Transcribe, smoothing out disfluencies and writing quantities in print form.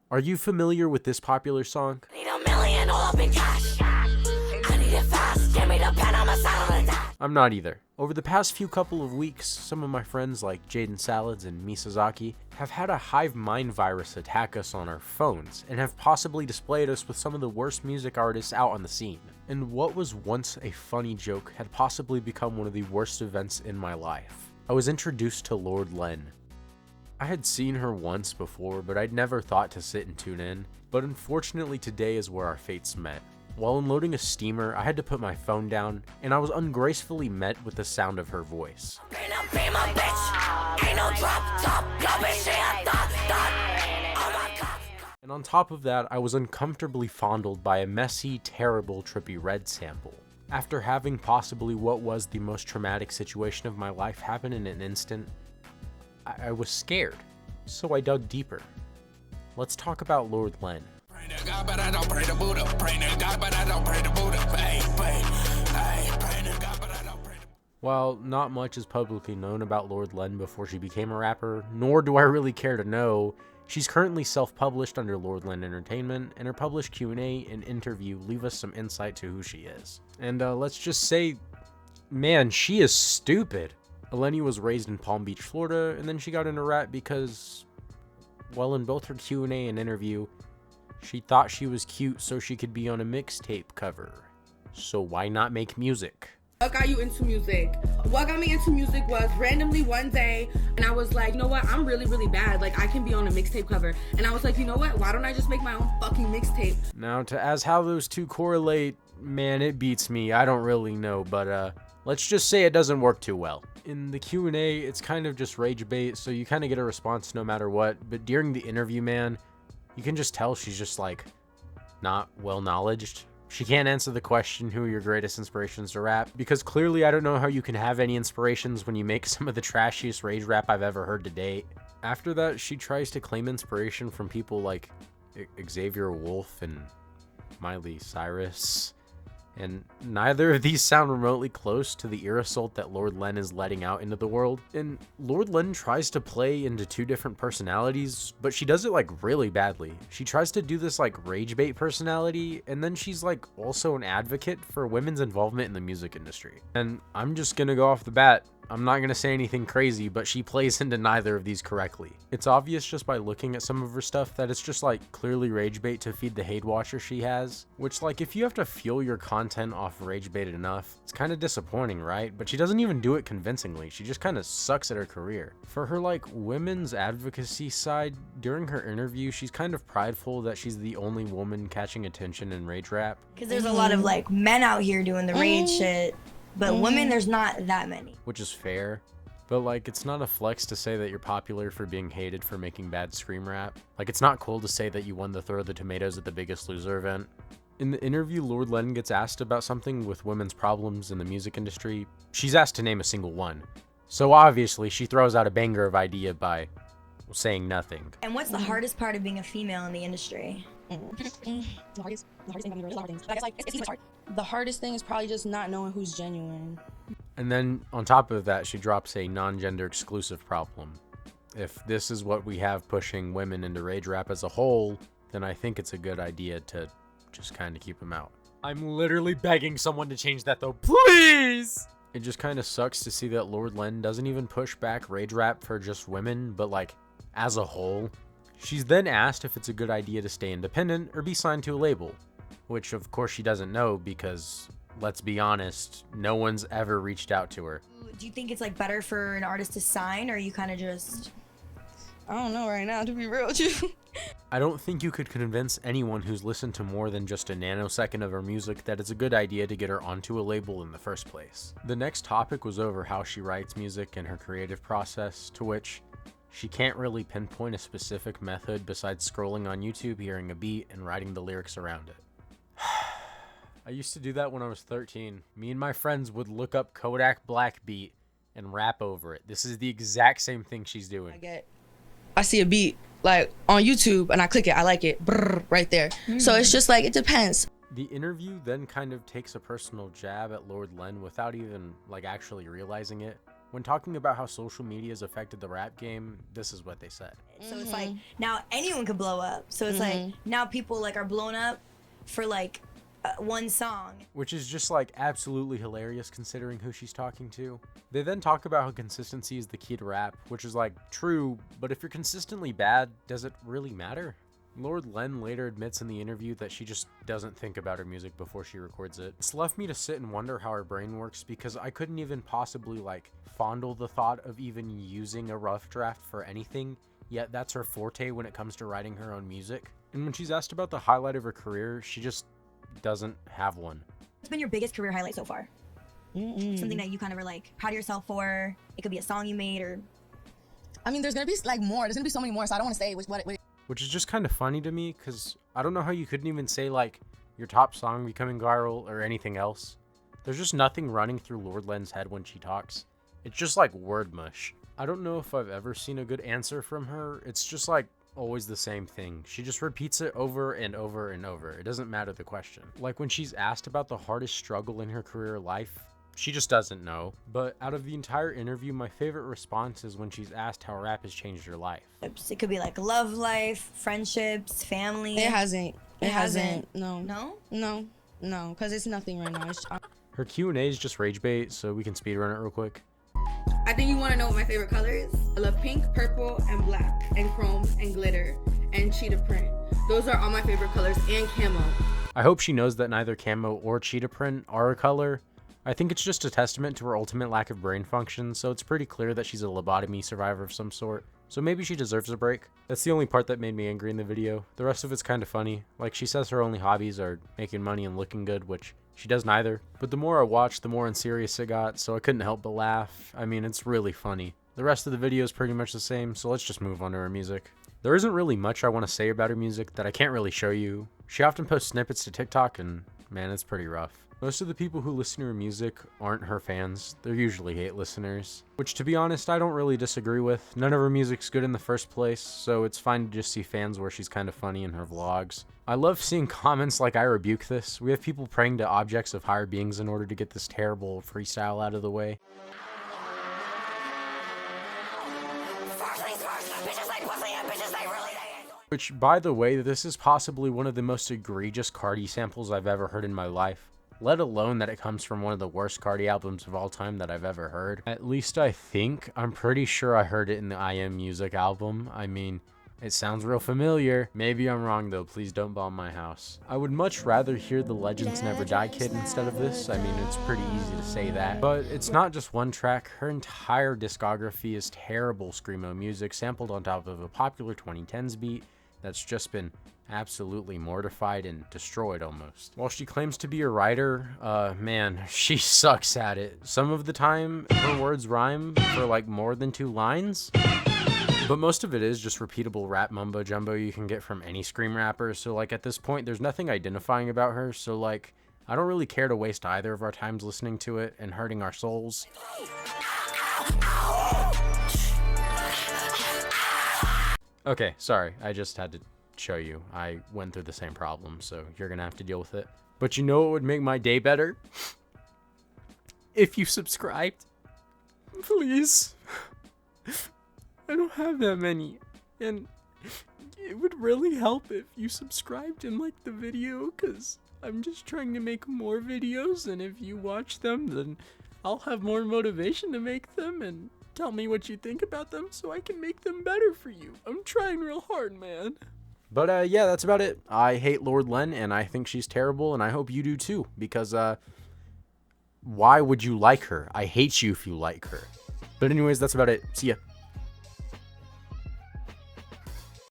Are you familiar with this popular song? Need a million all up in cash. I need it fast. Give me the pen, I'm a silent attack. I'm not either. Over the past few couple of weeks, some of my friends like Jaden Salads and Misazaki have had a hive mind virus attack us on our phones and have possibly displayed us with some of the worst music artists out on the scene. And what was once a funny joke had possibly become one of the worst events in my life. I was introduced to Lord Len. I had seen her once before, but I'd never thought to sit and tune in. But unfortunately today is where our fates met. While unloading a steamer, I had to put my phone down, and I was ungracefully met with the sound of her voice. Ain't no be my bitch. Ain't no drop top. Yo, bitch, she a thot, thot. Oh my God. And on top of that, I was uncomfortably fondled by a messy, terrible Trippie Redd sample. After having possibly what was the most traumatic situation of my life happen in an instant, I was scared, so I dug deeper. Let's talk about Lord Len. Pray to God, but I don't pray to Buddha. Pray to God, but I don't pray to Buddha. Hey, pray to God, but I don't pray to... While not much is publicly known about Lord Len before she became a rapper, nor do I really care to know, she's currently self-published under Lord Len Entertainment, and her published Q&A and interview leave us some insight to who she is. And let's just say, man, she is stupid. Eleni was raised in Palm Beach, Florida, and then she got into rap because, well, in both her Q&A and interview, she thought she was cute so she could be on a mixtape cover. So why not make music? What got you into music? What got me into music was randomly one day, and I was like, you know what, I'm really, really bad. Like, I can be on a mixtape cover. And I was like, you know what, why don't I just make my own fucking mixtape? Now, as how those two correlate, man, it beats me. I don't really know, but let's just say it doesn't work too well. In the Q&A, it's kind of just rage bait, so you kind of get a response no matter what. But during the interview, man, you can just tell she's just, like, not well-knowledged. She can't answer the question, who are your greatest inspirations to rap? Because clearly I don't know how you can have any inspirations when you make some of the trashiest rage rap I've ever heard to date. After that, she tries to claim inspiration from people like Xavier Wolf and Miley Cyrus. And neither of these sound remotely close to the ear assault that Lord Len is letting out into the world. And Lord Len tries to play into two different personalities, but she does it like really badly. She tries to do this like rage bait personality, and then she's like also an advocate for women's involvement in the music industry. And I'm just gonna go off the bat, I'm not gonna say anything crazy, but she plays into neither of these correctly. It's obvious just by looking at some of her stuff that it's just like clearly rage bait to feed the hate watcher she has, which like if you have to fuel your content off rage bait enough, it's kind of disappointing, right? But she doesn't even do it convincingly. She just kind of sucks at her career. For her like women's advocacy side, during her interview, she's kind of prideful that she's the only woman catching attention in rage rap. Because there's a lot of like men out here doing the rage shit. But women, there's not that many. Which is fair. But like, it's not a flex to say that you're popular for being hated for making bad scream rap. Like, it's not cool to say that you won the Throw the Tomatoes at the Biggest Loser event. In the interview, Lord Len gets asked about something with women's problems in the music industry. She's asked to name a single one. So obviously, she throws out a banger of idea by saying nothing. And what's the hardest part of being a female in the industry? The hardest thing is probably just not knowing who's genuine. And then on top of that, she drops a non-gender exclusive problem. If this is what we have pushing women into rage rap as a whole, then I think it's a good idea to just kind of keep them out. I'm literally begging someone to change that though, please! It just kind of sucks to see that Lord Len doesn't even push back rage rap for just women, but like as a whole. She's then asked if it's a good idea to stay independent or be signed to a label, which of course she doesn't know because, let's be honest, no one's ever reached out to her. Do you think it's like better for an artist to sign, or you kind of just... I don't know right now, to be real with you. I don't think you could convince anyone who's listened to more than just a nanosecond of her music that it's a good idea to get her onto a label in the first place. The next topic was over how she writes music and her creative process, to which she can't really pinpoint a specific method besides scrolling on YouTube, hearing a beat, and writing the lyrics around it. I used to do that when I was 13. Me and my friends would look up Kodak Black beat and rap over it. This is the exact same thing she's doing. I see a beat like on YouTube and I click it, I like it, brrr, right there. So it's just like, it depends. The interview then kind of takes a personal jab at Lord Len without even like actually realizing it. When talking about how social media has affected the rap game, this is what they said. So it's like now anyone could blow up. So it's like now people like are blown up for like one song. Which is just like absolutely hilarious considering who she's talking to. They then talk about how consistency is the key to rap, which is like true, but if you're consistently bad, does it really matter? Lord Len later admits in the interview that she just doesn't think about her music before she records it. It's left me to sit and wonder how her brain works because I couldn't even possibly like fondle the thought of even using a rough draft for anything, yet that's her forte when it comes to writing her own music. And when she's asked about the highlight of her career, she just doesn't have one. What's been your biggest career highlight so far? Something that you kind of are like proud of yourself for? It could be a song you made or... I mean, there's gonna be like more. There's gonna be so many more, so I don't want to say what Which is just kind of funny to me because I don't know how you couldn't even say like your top song becoming viral or anything else. There's just nothing running through Lord Len's head when she talks. It's just like word mush. I don't know if I've ever seen a good answer from her. It's just like always the same thing. She just repeats it over and over and over. It doesn't matter the question. Like when she's asked about the hardest struggle in her career life, she just doesn't know. But out of the entire interview, my favorite response is when she's asked how rap has changed her life. It could be like love life, friendships, family. It hasn't. It hasn't. No? No, because it's nothing right now. Her Q&A is just rage bait, so we can speedrun it real quick. I think you want to know what my favorite color is. I love pink, purple, and black, and chrome, and glitter, and cheetah print. Those are all my favorite colors, and camo. I hope she knows that neither camo or cheetah print are a color. I think it's just a testament to her ultimate lack of brain function, so it's pretty clear that she's a lobotomy survivor of some sort. So maybe she deserves a break. That's the only part that made me angry in the video. The rest of it's kind of funny. Like, she says her only hobbies are making money and looking good, which she does neither. But the more I watched, the more unserious it got, so I couldn't help but laugh. I mean, it's really funny. The rest of the video is pretty much the same, so let's just move on to her music. There isn't really much I want to say about her music that I can't really show you. She often posts snippets to TikTok, and man, it's pretty rough. Most of the people who listen to her music aren't her fans. They're usually hate listeners. Which, to be honest, I don't really disagree with. None of her music's good in the first place, so it's fine to just see fans where she's kind of funny in her vlogs. I love seeing comments like "I rebuke this." We have people praying to objects of higher beings in order to get this terrible freestyle out of the way. Which, by the way, this is possibly one of the most egregious Cardi samples I've ever heard in my life. Let alone that it comes from one of the worst Cardi albums of all time that I've ever heard. At least I think. I'm pretty sure I heard it in the I Am Music album. I mean, it sounds real familiar. Maybe I'm wrong though, please don't bomb my house. I would much rather hear the Legends Never Die Kid instead of this. I mean, it's pretty easy to say that. But it's not just one track. Her entire discography is terrible screamo music sampled on top of a popular 2010s beat that's just been absolutely mortified and destroyed almost. While she claims to be a writer, man, she sucks at it. Some of the time, her words rhyme for like more than 2 lines. But most of it is just repeatable rap mumbo jumbo you can get from any scream rapper. So like at this point, there's nothing identifying about her. So like, I don't really care to waste either of our times listening to it and hurting our souls. Okay, sorry, I just had to show you. I went through the same problem, so you're gonna have to deal with it. But you know what would make my day better? If you subscribed. Please. I don't have that many. And it would really help if you subscribed and liked the video, because I'm just trying to make more videos, and if you watch them, then I'll have more motivation to make them, and tell me what you think about them so I can make them better for you. I'm trying real hard, man. But yeah, that's about it. I hate Lord Len, and I think she's terrible, and I hope you do too, because why would you like her? I hate you if you like her. But anyways, that's about it. See ya.